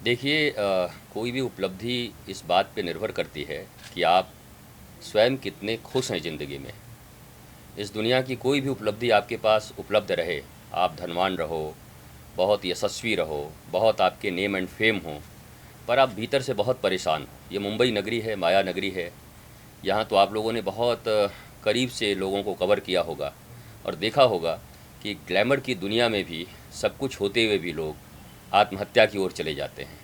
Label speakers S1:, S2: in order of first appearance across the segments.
S1: देखिए कोई भी उपलब्धि इस बात पे निर्भर करती है कि आप स्वयं कितने खुश हैं ज़िंदगी में। इस दुनिया की कोई भी उपलब्धि आपके पास उपलब्ध रहे, आप धनवान रहो, बहुत यशस्वी रहो, बहुत आपके नेम एंड फेम हो, पर आप भीतर से बहुत परेशान हो। ये मुंबई नगरी है, माया नगरी है। यहाँ तो आप लोगों ने बहुत करीब से लोगों को कवर किया होगा और देखा होगा कि ग्लैमर की दुनिया में भी सब कुछ होते हुए भी लोग आत्महत्या की ओर चले जाते हैं।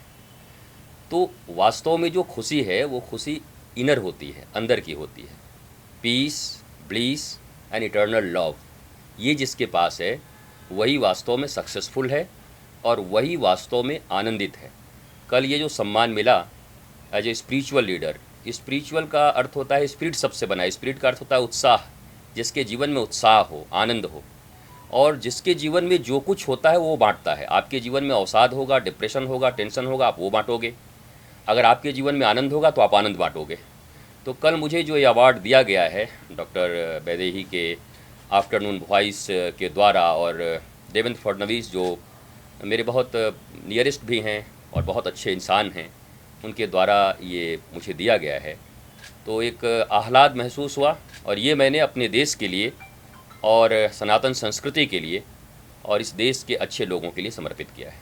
S1: तो वास्तव में जो खुशी है वो खुशी इनर होती है, अंदर की होती है। Peace, bliss and eternal love, ये जिसके पास है वही वास्तव में सक्सेसफुल है और वही वास्तव में आनंदित है। कल ये जो सम्मान मिला as a spiritual leader, spiritual का अर्थ होता है स्पिरिट सबसे बना है। स्पिरिट का अर्थ होता है उत्साह, जिसके जीवन में उत्साह हो, आनंद हो, और जिसके जीवन में जो कुछ होता है वो बांटता है। आपके जीवन में अवसाद होगा, डिप्रेशन होगा, टेंशन होगा, आप वो बांटोगे। अगर आपके जीवन में आनंद होगा तो आप आनंद बांटोगे। तो कल मुझे जो ये अवार्ड दिया गया है डॉक्टर वैदेही के आफ्टरनून वॉइस के द्वारा, और देवेंद्र फडणवीस जो मेरे बहुत नियरेस्ट भी हैं और बहुत अच्छे इंसान हैं, उनके द्वारा ये मुझे दिया गया है, तो एक आह्लाद महसूस हुआ। और ये मैंने अपने देश के लिए और सनातन संस्कृति के लिए और इस देश के अच्छे लोगों के लिए समर्पित किया है।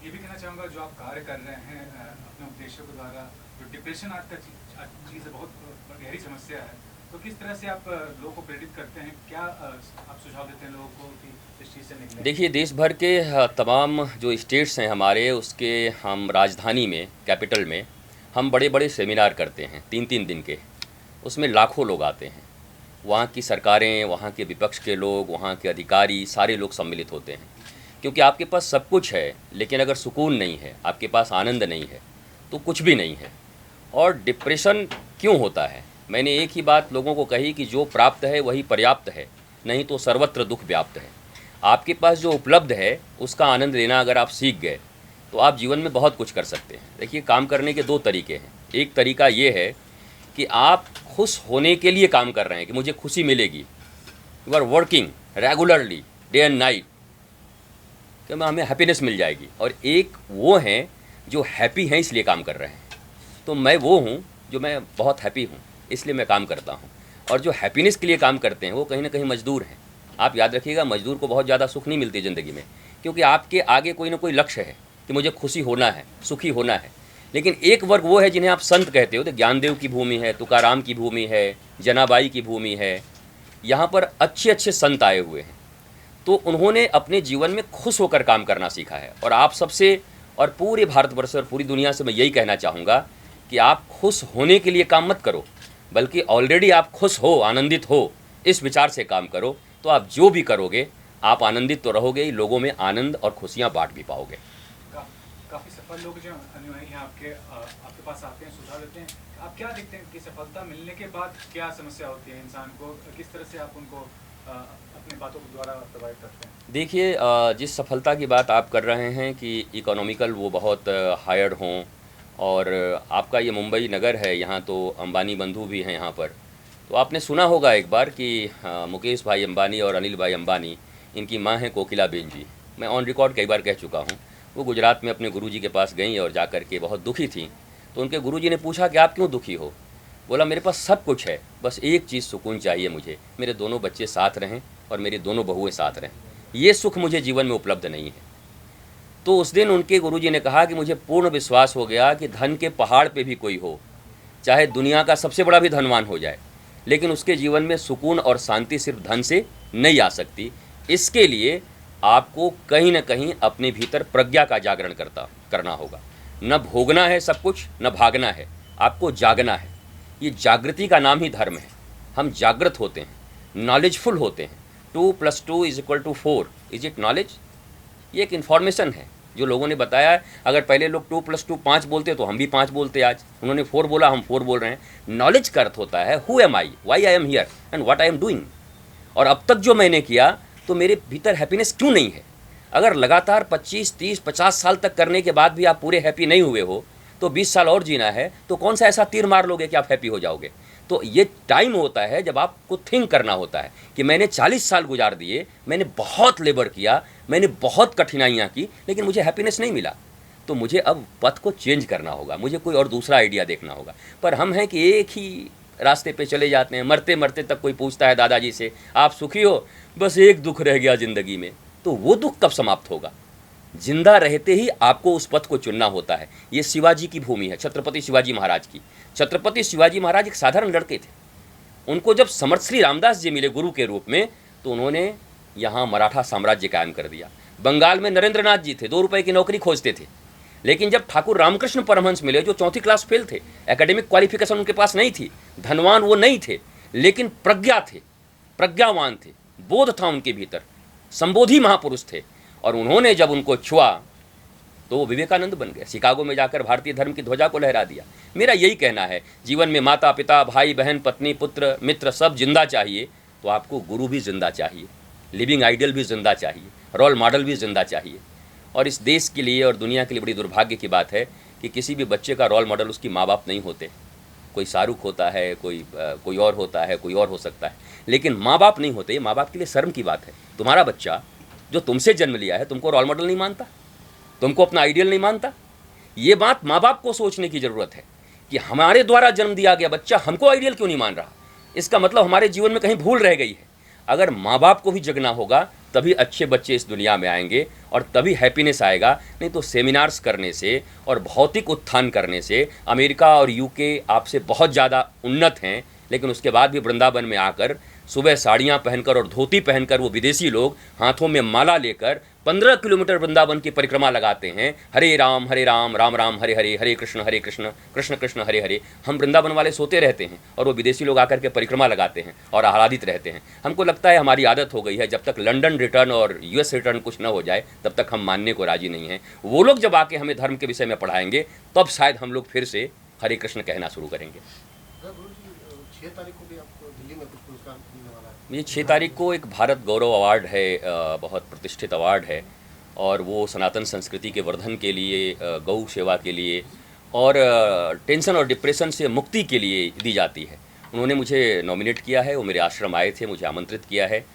S2: ये भी कहना चाहूँगा, जो आप कार्य कर रहे हैं अपने उपदेशों के द्वारा, जो डिप्रेशन आज चीज़ है, बहुत गहरी समस्या है, तो किस तरह से आप लोगों को प्रेरित करते हैं? क्या आप सुझाव देते हैं लोगों को कि इस चीज़ से निकलें?
S1: देखिए, देश भर के तमाम जो स्टेट्स हैं हमारे, उसके हम राजधानी में, कैपिटल में, हम बड़े बड़े सेमिनार करते हैं 3-3 दिन के। उसमें लाखों लोग आते हैं। वहाँ की सरकारें, वहाँ के विपक्ष के लोग, वहाँ के अधिकारी, सारे लोग सम्मिलित होते हैं। क्योंकि आपके पास सब कुछ है, लेकिन अगर सुकून नहीं है, आपके पास आनंद नहीं है, तो कुछ भी नहीं है। और डिप्रेशन क्यों होता है? मैंने एक ही बात लोगों को कही कि जो प्राप्त है वही पर्याप्त है, नहीं तो सर्वत्र दुख व्याप्त है। आपके पास जो उपलब्ध है उसका आनंद लेना अगर आप सीख गए तो आप जीवन में बहुत कुछ कर सकते हैं। देखिए, काम करने के 2 तरीके हैं। एक तरीका ये है कि आप खुश होने के लिए काम कर रहे हैं कि मुझे खुशी मिलेगी। You are working regularly day and night कि हमें हैप्पीनेस मिल जाएगी। और एक वो हैं जो हैप्पी हैं इसलिए काम कर रहे हैं। तो मैं वो हूँ जो मैं बहुत हैप्पी हूँ, इसलिए मैं काम करता हूँ। और जो हैप्पीनेस के लिए काम करते हैं वो कहीं ना कहीं मजदूर हैं। आप याद रखिएगा, मजदूर को बहुत ज़्यादा सुख नहीं मिलती ज़िंदगी में, क्योंकि आपके आगे कोई ना कोई लक्ष्य है कि मुझे खुशी होना है, सुखी होना है। लेकिन एक वर्ग वो है जिन्हें आप संत कहते हो। तो ज्ञानदेव की भूमि है, तुकाराम की भूमि है, जनाबाई की भूमि है। यहाँ पर अच्छे अच्छे संत आए हुए हैं, तो उन्होंने अपने जीवन में खुश होकर काम करना सीखा है। और आप सबसे और पूरे भारतवर्ष और पूरी दुनिया से मैं यही कहना चाहूँगा कि आप खुश होने के लिए काम मत करो, बल्कि ऑलरेडी आप खुश हो, आनंदित हो, इस विचार से काम करो। तो आप जो भी करोगे आप आनंदित तो रहोगे ही, लोगों में आनंद और खुशियाँ बांट भी पाओगे।
S2: काफ़ी सफल लोग जो अनुयायी हैं आपके पास आते हैं, सुझाव देते हैं, आप क्या देखते हैं कि सफलता मिलने के बाद क्या समस्या होती है इंसान को? किस तरह से आप उनको अपनी बातों के द्वारा प्रभावित करते हैं?
S1: देखिए, जिस सफलता की बात आप कर रहे हैं कि इकोनॉमिकल वो बहुत हायर्ड हों, और आपका ये मुंबई नगर है, यहाँ तो अंबानी बंधु भी हैं यहाँ पर। तो आपने सुना होगा एक बार कि मुकेश भाई अंबानी और अनिल भाई अंबानी, इनकी माँ हैं कोकिलाबेन जी। मैं ऑन रिकॉर्ड कई बार कह चुका हूँ। वो गुजरात में अपने गुरुजी के पास गई और जा कर के बहुत दुखी थी। तो उनके गुरुजी ने पूछा कि आप क्यों दुखी हो? बोला, मेरे पास सब कुछ है, बस एक चीज़ सुकून चाहिए मुझे, मेरे दोनों बच्चे साथ रहें और मेरी दोनों बहुएं साथ रहें। ये सुख मुझे जीवन में उपलब्ध नहीं है। तो उस दिन उनके गुरुजी ने कहा कि मुझे पूर्ण विश्वास हो गया कि धन के पहाड़ पे भी कोई हो, चाहे दुनिया का सबसे बड़ा भी धनवान हो जाए, लेकिन उसके जीवन में सुकून और शांति सिर्फ धन से नहीं आ सकती। इसके लिए आपको कहीं ना कहीं अपने भीतर प्रज्ञा का जागरण करना होगा। न भोगना है सब कुछ, न भागना है, आपको जागना है। ये जागृति का नाम ही धर्म है। हम जागृत होते हैं, नॉलेजफुल होते हैं। 2+2 = 4, इज इट नॉलेज? ये एक इन्फॉर्मेशन है जो लोगों ने बताया है। अगर पहले लोग 2+2 5 बोलते तो हम भी 5 बोलते आज। उन्होंने 4 बोला, हम 4 बोल रहे हैं। नॉलेज का अर्थ होता है who am I, why am I here and what am I doing. और अब तक जो मैंने किया, तो मेरे भीतर हैप्पीनेस क्यों नहीं है? अगर लगातार 25, 30, 50 साल तक करने के बाद भी आप पूरे हैप्पी नहीं हुए हो, तो 20 साल और जीना है, तो कौन सा ऐसा तीर मार लोगे कि आप हैप्पी हो जाओगे? तो ये टाइम होता है जब आपको थिंक करना होता है कि मैंने 40 साल गुजार दिए, मैंने बहुत लेबर किया, मैंने बहुत कठिनाइयाँ की, लेकिन मुझे हैप्पीनेस नहीं मिला। तो मुझे अब पथ को चेंज करना होगा, मुझे कोई और दूसरा आइडिया देखना होगा। पर हम हैं कि एक ही रास्ते पे चले जाते हैं। मरते मरते तक कोई पूछता है दादाजी से आप सुखी हो, बस एक दुख रह गया ज़िंदगी में, तो वो दुख कब समाप्त होगा? जिंदा रहते ही आपको उस पथ को चुनना होता है। ये शिवाजी की भूमि है, छत्रपति शिवाजी महाराज की। छत्रपति शिवाजी महाराज एक साधारण लड़के थे। उनको जब समर्थ श्री रामदास जी मिले गुरु के रूप में, तो उन्होंने यहाँ मराठा साम्राज्य कायम कर दिया। बंगाल में नरेंद्र नाथ जी थे, 2 रुपए की नौकरी खोजते थे। लेकिन जब ठाकुर रामकृष्ण परमहंस मिले, जो 4वीं क्लास फेल थे, एकेडमिक क्वालिफिकेशन उनके पास नहीं थी, धनवान वो नहीं थे, लेकिन प्रज्ञा थे, प्रज्ञावान थे, बोध था उनके भीतर, संबोधि महापुरुष थे। और उन्होंने जब उनको छुआ तो वो विवेकानंद बन गए। शिकागो में जाकर भारतीय धर्म की ध्वजा को लहरा दिया। मेरा यही कहना है, जीवन में माता पिता भाई बहन पत्नी पुत्र मित्र सब जिंदा चाहिए, तो आपको गुरु भी जिंदा चाहिए, लिविंग आइडियल भी जिंदा चाहिए, रोल मॉडल भी जिंदा चाहिए। और इस देश के लिए और दुनिया के लिए बड़ी दुर्भाग्य की बात है कि किसी भी बच्चे का रोल मॉडल उसकी माँ बाप नहीं होते। कोई शाहरुख होता है, कोई और होता है, कोई और हो सकता है, लेकिन माँ बाप नहीं होते। माँ बाप के लिए शर्म की बात है। तुम्हारा बच्चा जो तुमसे जन्म लिया है तुमको रोल मॉडल नहीं मानता, तुमको अपना आइडियल नहीं मानता। ये बात माँ बाप को सोचने की ज़रूरत है कि हमारे द्वारा जन्म दिया गया बच्चा हमको आइडियल क्यों नहीं मान रहा। इसका मतलब हमारे जीवन में कहीं भूल रह गई है। अगर माँ बाप को भी जगना होगा तभी अच्छे बच्चे इस दुनिया में आएंगे और तभी हैप्पीनेस आएगा। नहीं तो सेमिनार्स करने से और भौतिक उत्थान करने से, अमेरिका और यूके आपसे बहुत ज़्यादा उन्नत हैं, लेकिन उसके बाद भी वृंदावन में आकर सुबह साड़ियाँ पहनकर और धोती पहनकर वो विदेशी लोग हाथों में माला लेकर 15 किलोमीटर वृंदावन की परिक्रमा लगाते हैं। हरे राम राम राम हरे हरे, हरे कृष्ण कृष्ण कृष्ण हरे हरे। हम वृंदावन वाले सोते रहते हैं और वो विदेशी लोग आकर के परिक्रमा लगाते हैं और आह्लादित रहते हैं। हमको लगता है हमारी आदत हो गई है, जब तक लंदन रिटर्न और यूएस रिटर्न कुछ न हो जाए तब तक हम मानने को राजी नहीं हैं। वो लोग जब आके हमें धर्म के विषय में पढ़ाएंगे तब शायद हम लोग फिर से हरे कृष्ण कहना शुरू करेंगे।
S3: 6 तारीख को भी आपको दिल्ली में कुछ पुरस्कार मिलने वाला है।
S1: ये 6 तारीख को एक भारत गौरव अवार्ड है, बहुत प्रतिष्ठित अवार्ड है, और वो सनातन संस्कृति के वर्धन के लिए, गौ सेवा के लिए और टेंशन और डिप्रेशन से मुक्ति के लिए दी जाती है। उन्होंने मुझे नॉमिनेट किया है, वो मेरे आश्रम आए थे, मुझे आमंत्रित किया है।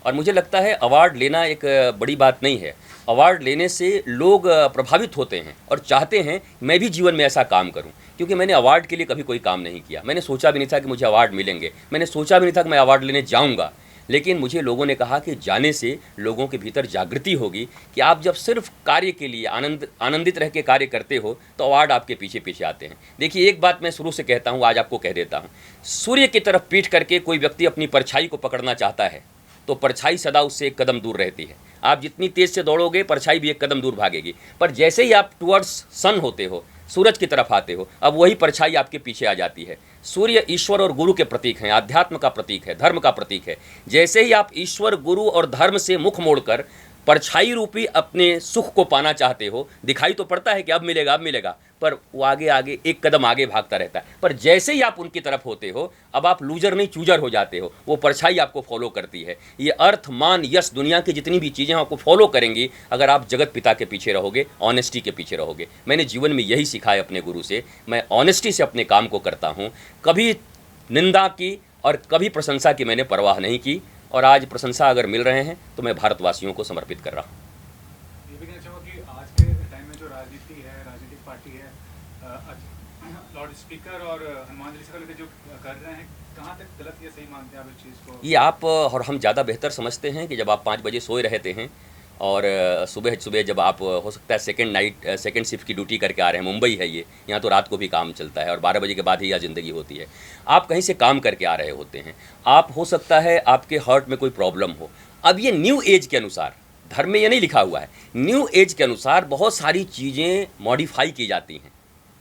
S1: और मुझे लगता है अवार्ड लेना एक बड़ी बात नहीं है। अवार्ड लेने से लोग प्रभावित होते हैं और चाहते हैं मैं भी जीवन में ऐसा काम करूं, क्योंकि मैंने अवार्ड के लिए कभी कोई काम नहीं किया। मैंने सोचा भी नहीं था कि मुझे अवार्ड मिलेंगे, मैंने सोचा भी नहीं था कि मैं अवार्ड लेने जाऊंगा। लेकिन मुझे लोगों ने कहा कि जाने से लोगों के भीतर जागृति होगी कि आप जब सिर्फ कार्य के लिए आनंदित रह के कार्य करते हो तो अवार्ड आपके पीछे पीछे आते हैं। देखिए, एक बात मैं शुरू से कहता हूँ, आज आपको कह देता हूँ, सूर्य की तरफ पीठ करके कोई व्यक्ति अपनी परछाई को पकड़ना चाहता है तो परछाई सदा उससे एक कदम दूर रहती है। आप जितनी तेज़ से दौड़ोगे परछाई भी एक कदम दूर भागेगी। पर जैसे ही आप टुवर्ड्स सन होते हो, सूरज की तरफ आते हो, अब वही परछाई आपके पीछे आ जाती है। सूर्य ईश्वर और गुरु के प्रतीक हैं, आध्यात्म का प्रतीक है, धर्म का प्रतीक है। जैसे ही आप ईश्वर गुरु और धर्म से मुख मोड़कर परछाई रूपी अपने सुख को पाना चाहते हो, दिखाई तो पड़ता है कि अब मिलेगा अब मिलेगा, पर वो आगे आगे एक कदम आगे भागता रहता है। पर जैसे ही आप उनकी तरफ होते हो, अब आप लूजर नहीं चूजर हो जाते हो, वो परछाई आपको फॉलो करती है। ये अर्थ मान यश दुनिया की जितनी भी चीज़ें आपको फॉलो करेंगी अगर आप जगत पिता के पीछे रहोगे, ऑनेस्टी के पीछे रहोगे। मैंने जीवन में यही सीखा है अपने गुरु से। मैं ऑनेस्टी से अपने काम को करता हूँ, कभी निंदा की और कभी प्रशंसा की मैंने परवाह नहीं की। और आज प्रशंसा अगर मिल रहे हैं तो मैं भारतवासियों को समर्पित कर रहा हूँ।
S2: ये भी कहना चाहूँगा कि आज के टाइम में जो राजनीति है, राजनीतिक पार्टी है, लॉर्ड स्पीकर और हनुमान चालीसा को लेकर जो कर रहे हैं, कहाँ तक गलत या सही मानते हैं आप इस चीज़ को?
S1: ये आप और हम ज़्यादा बेहतर समझते हैं कि जब आप 5 बजे सोए रहते हैं और सुबह सुबह जब आप हो सकता है सेकंड शिफ्ट की ड्यूटी करके आ रहे हैं, मुंबई है ये, यहाँ तो रात को भी काम चलता है और 12 बजे के बाद ही यह ज़िंदगी होती है। आप कहीं से काम करके आ रहे होते हैं, आप हो सकता है आपके हार्ट में कोई प्रॉब्लम हो। अब ये न्यू एज के अनुसार, धर्म में ये नहीं लिखा हुआ है, न्यू एज के अनुसार बहुत सारी चीज़ें मॉडिफाई की जाती हैं,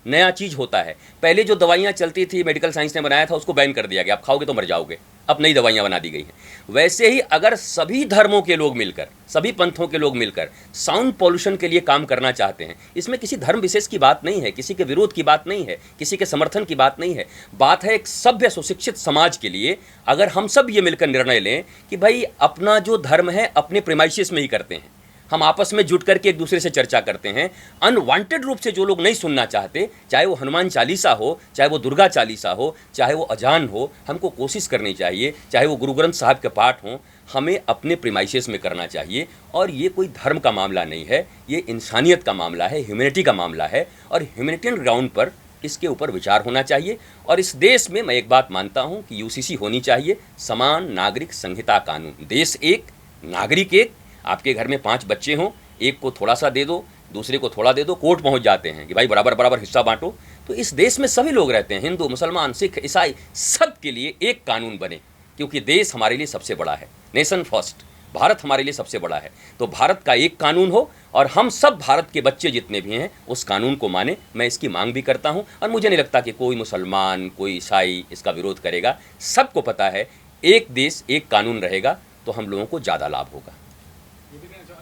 S1: नया चीज़ होता है। पहले जो दवाइयाँ चलती थी, मेडिकल साइंस ने बनाया था, उसको बैन कर दिया गया, आप खाओगे तो मर जाओगे। अब नई दवाइयाँ बना दी गई हैं। वैसे ही अगर सभी धर्मों के लोग मिलकर, सभी पंथों के लोग मिलकर साउंड पॉल्यूशन के लिए काम करना चाहते हैं, इसमें किसी धर्म विशेष की बात नहीं है, किसी के विरोध की बात नहीं है, किसी के समर्थन की बात नहीं है। बात है एक सभ्य सुशिक्षित समाज के लिए अगर हम सब ये मिलकर निर्णय लें कि भाई अपना जो धर्म है अपने प्रेमाइसिस में ही करते हैं, हम आपस में जुट करके एक दूसरे से चर्चा करते हैं। अनवांटेड रूप से जो लोग नहीं सुनना चाहते, चाहे वो हनुमान चालीसा हो, चाहे वो दुर्गा चालीसा हो, चाहे वो अजान हो, हमको कोशिश करनी चाहिए, चाहे वो गुरु ग्रंथ साहब के पाठ हों, हमें अपने प्रीमाइसेस में करना चाहिए। और ये कोई धर्म का मामला नहीं है, ये इंसानियत का मामला है, ह्यूमैनिटी का मामला है, और ह्यूमैनिटेरियन ग्राउंड पर इसके ऊपर विचार होना चाहिए। और इस देश में मैं एक बात मानता हूँ कि यूसीसी होनी चाहिए, समान नागरिक संहिता कानून। देश एक, नागरिक एक। आपके घर में 5 बच्चे हों, एक को थोड़ा सा दे दो, दूसरे को थोड़ा दे दो, कोर्ट पहुंच जाते हैं कि भाई बराबर बराबर हिस्सा बांटो। तो इस देश में सभी लोग रहते हैं, हिंदू, मुसलमान, सिख, ईसाई, सब के लिए एक कानून बने, क्योंकि देश हमारे लिए सबसे बड़ा है। नेशन फर्स्ट, भारत हमारे लिए सबसे बड़ा है। तो भारत का एक कानून हो और हम सब भारत के बच्चे जितने भी हैं उस कानून को माने। मैं इसकी मांग भी करता हूं और मुझे नहीं लगता कि कोई मुसलमान, कोई ईसाई इसका विरोध करेगा। सबको पता है एक देश एक कानून रहेगा तो हम लोगों को ज़्यादा लाभ होगा।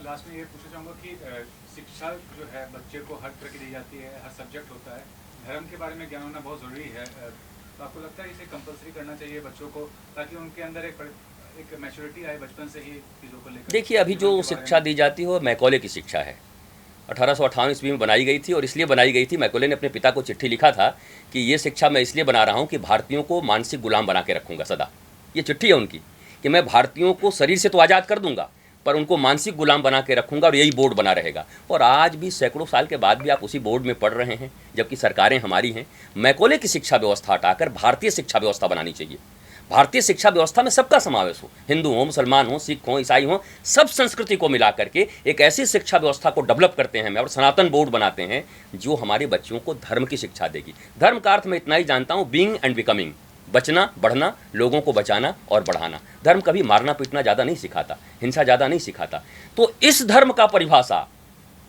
S2: लास्ट में ये पूछना चाहूँगा कि शिक्षा जो है बच्चे को हर तरह की दी जाती है, हर सब्जेक्ट होता है, धर्म के बारे में ज्ञान होना बहुत ज़रूरी है। तो आपको लगता है इसे कंपलसरी करना चाहिए बच्चों को, ताकि उनके अंदर एक मैच्योरिटी आए बचपन से ही चीज़ों को लेकर?
S1: देखिए, अभी जो शिक्षा दी जाती है वो मैकॉले की शिक्षा है। 1858 ईस्वी में बनाई गई थी और इसलिए बनाई गई थी, मैकॉले ने अपने पिता को चिट्ठी लिखा था कि ये शिक्षा मैं इसलिए बना रहा हूँ कि भारतीयों को मानसिक गुलाम बना के रखूँगा सदा। ये चिट्ठी है उनकी कि मैं भारतीयों को शरीर से तो आज़ाद कर दूंगा पर उनको मानसिक गुलाम बना के रखूंगा और यही बोर्ड बना रहेगा। और आज भी सैकड़ों साल के बाद भी आप उसी बोर्ड में पढ़ रहे हैं, जबकि सरकारें हमारी हैं। मैकॉले की शिक्षा व्यवस्था हटाकर भारतीय शिक्षा व्यवस्था बनानी चाहिए। भारतीय शिक्षा व्यवस्था में सबका समावेश हो, हिंदू हो, मुसलमान हो, सिख हो, ईसाई हो, सब संस्कृति को मिला करके एक ऐसी शिक्षा व्यवस्था को डेवलप करते हैं और सनातन बोर्ड बनाते हैं जो हमारे बच्चों को धर्म की शिक्षा देगी। धर्म का अर्थ मैं इतना ही जानता हूँ, बीइंग एंड बिकमिंग, बचना, बढ़ना, लोगों को बचाना और बढ़ाना। धर्म कभी मारना पीटना ज़्यादा नहीं सिखाता, हिंसा ज़्यादा नहीं सिखाता। तो इस धर्म का परिभाषा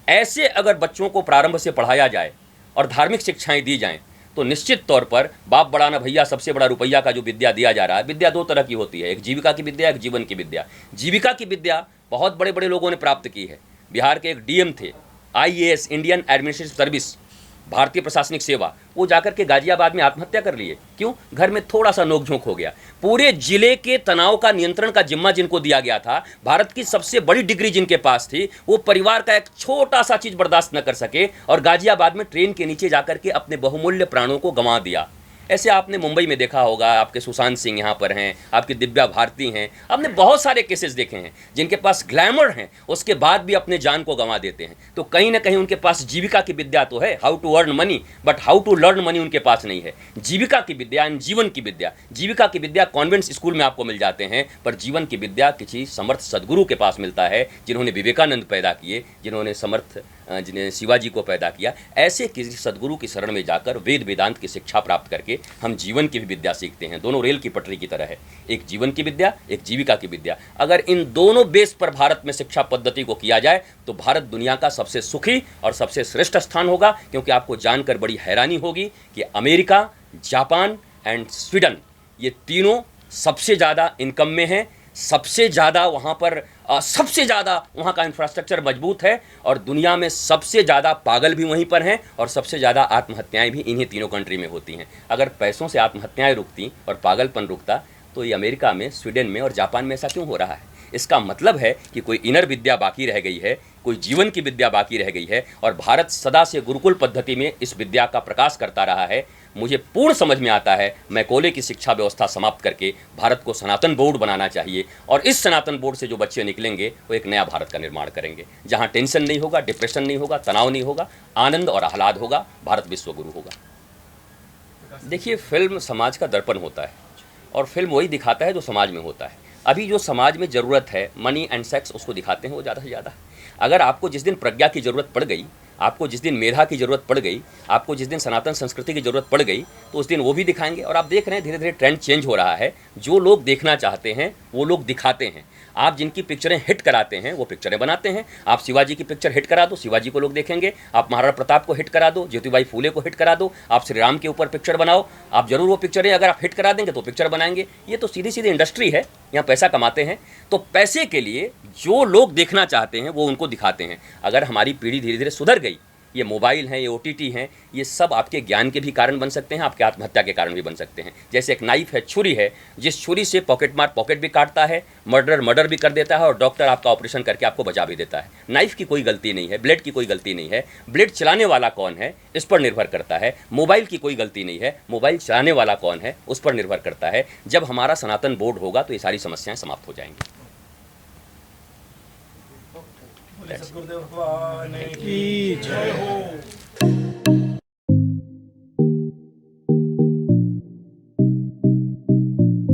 S1: ऐसे अगर बच्चों को प्रारंभ से पढ़ाया जाए और धार्मिक शिक्षाएं दी जाएं तो निश्चित तौर पर बाप बड़ा ना भैया सबसे बड़ा रुपया का जो विद्या दिया जा रहा है, विद्या 2 तरह की होती है, एक जीविका की विद्या, एक जीवन की विद्या। जीविका की विद्या बहुत बड़े बड़े लोगों ने प्राप्त की है। बिहार के एक डीएम थे, IAS, इंडियन एडमिनिस्ट्रेटिव सर्विस, भारतीय प्रशासनिक सेवा, वो जाकर के गाजियाबाद में आत्महत्या कर लिए। क्यों? घर में थोड़ा सा नोकझोंक हो गया। पूरे जिले के तनाव का नियंत्रण का जिम्मा जिनको दिया गया था, भारत की सबसे बड़ी डिग्री जिनके पास थी, वो परिवार का एक छोटा सा चीज बर्दाश्त न कर सके और गाजियाबाद में ट्रेन के नीचे जाकर के अपने बहुमूल्य प्राणों को गंवा दिया। ऐसे आपने मुंबई में देखा होगा, आपके सुशांत सिंह यहाँ पर हैं, आपकी दिव्या भारती हैं, आपने बहुत सारे केसेस देखे हैं जिनके पास ग्लैमर हैं, उसके बाद भी अपने जान को गंवा देते हैं। तो कहीं ना कहीं उनके पास जीविका की विद्या तो है, how to earn money, but how to learn money उनके पास नहीं है। जीविका की विद्या, जीवन की विद्या, जीविका की विद्या कॉन्वेंट स्कूल में आपको मिल जाते हैं, पर जीवन की विद्या किसी समर्थ सदगुरु के पास मिलता है, जिन्होंने विवेकानंद पैदा किए, जिन्हें शिवाजी को पैदा किया। ऐसे किसी सदगुरु की शरण में जाकर वेद वेदांत की शिक्षा प्राप्त करके हम जीवन की भी विद्या सीखते हैं। दोनों रेल की पटरी की तरह है, एक जीवन की विद्या, एक जीविका की विद्या। अगर इन दोनों बेस पर भारत में शिक्षा पद्धति को किया जाए तो भारत दुनिया का सबसे सुखी और सबसे श्रेष्ठ स्थान होगा। क्योंकि आपको जानकर बड़ी हैरानी होगी कि अमेरिका, जापान एंड स्वीडन, ये तीनों सबसे ज़्यादा इनकम में हैं, सबसे ज़्यादा वहाँ पर सबसे ज़्यादा वहाँ का इंफ्रास्ट्रक्चर मजबूत है और दुनिया में सबसे ज़्यादा पागल भी वहीं पर हैं और सबसे ज़्यादा आत्महत्याएं भी इन्हीं तीनों कंट्री में होती हैं। अगर पैसों से आत्महत्याएं रुकती और पागलपन रुकता तो ये अमेरिका में, स्वीडन में और जापान में ऐसा क्यों हो रहा है? इसका मतलब है कि कोई इनर विद्या बाकी रह गई है, कोई जीवन की विद्या बाकी रह गई है और भारत सदा से गुरुकुल पद्धति में इस विद्या का प्रकाश करता रहा है। मुझे पूर्ण समझ में आता है मैकॉले की शिक्षा व्यवस्था समाप्त करके भारत को सनातन बोर्ड बनाना चाहिए और इस सनातन बोर्ड से जो बच्चे निकलेंगे वो एक नया भारत का निर्माण करेंगे, जहाँ टेंशन नहीं होगा, डिप्रेशन नहीं होगा, तनाव नहीं होगा, आनंद और आह्लाद होगा, भारत विश्व गुरु होगा। देखिए, फिल्म समाज का दर्पण होता है और फिल्म वही दिखाता है जो समाज में होता है। अभी जो समाज में ज़रूरत है, मनी एंड सेक्स, उसको दिखाते हैं वो ज़्यादा से ज़्यादा। अगर आपको जिस दिन प्रज्ञा की ज़रूरत पड़ गई, आपको जिस दिन मेधा की ज़रूरत पड़ गई, आपको जिस दिन सनातन संस्कृति की ज़रूरत पड़ गई, तो उस दिन वो भी दिखाएंगे। और आप देख रहे हैं धीरे धीरे ट्रेंड चेंज हो रहा है। जो लोग देखना चाहते हैं वो लोग दिखाते हैं। आप जिनकी पिक्चरें हिट कराते हैं वो पिक्चरें बनाते हैं। आप शिवाजी की पिक्चर हिट करा दो, शिवाजी को लोग देखेंगे। आप महाराणा प्रताप को हिट करा दो, ज्योतिबाई फूले को हिट करा दो। आप श्री राम के ऊपर पिक्चर बनाओ, आप जरूर वो पिक्चरें अगर आप हिट करा देंगे तो पिक्चर बनाएंगे। ये तो सीधी सीधी इंडस्ट्री है, यहाँ पैसा कमाते हैं। तो पैसे के लिए जो लोग देखना चाहते हैं वो उनको दिखाते हैं। अगर हमारी पीढ़ी धीरे धीरे सुधर गई, ये मोबाइल हैं, ये OTT हैं, ये सब आपके ज्ञान के भी कारण बन सकते हैं, आपके आत्महत्या के कारण भी बन सकते हैं। जैसे एक नाइफ है, छुरी है, जिस छुरी से पॉकेट मार पॉकेट भी काटता है, मर्डर भी कर देता है और डॉक्टर आपका ऑपरेशन करके आपको बचा भी देता है। नाइफ की कोई गलती नहीं है, ब्लेड की कोई गलती नहीं है, ब्लेड चलाने वाला कौन है इस पर निर्भर करता है। मोबाइल की कोई गलती नहीं है, मोबाइल चलाने वाला कौन है उस पर निर्भर करता है। जब हमारा सनातन बोर्ड होगा तो ये सारी समस्याएं समाप्त हो जाएंगी।
S4: बोले सतगुरुदेव भगवान की जय हो।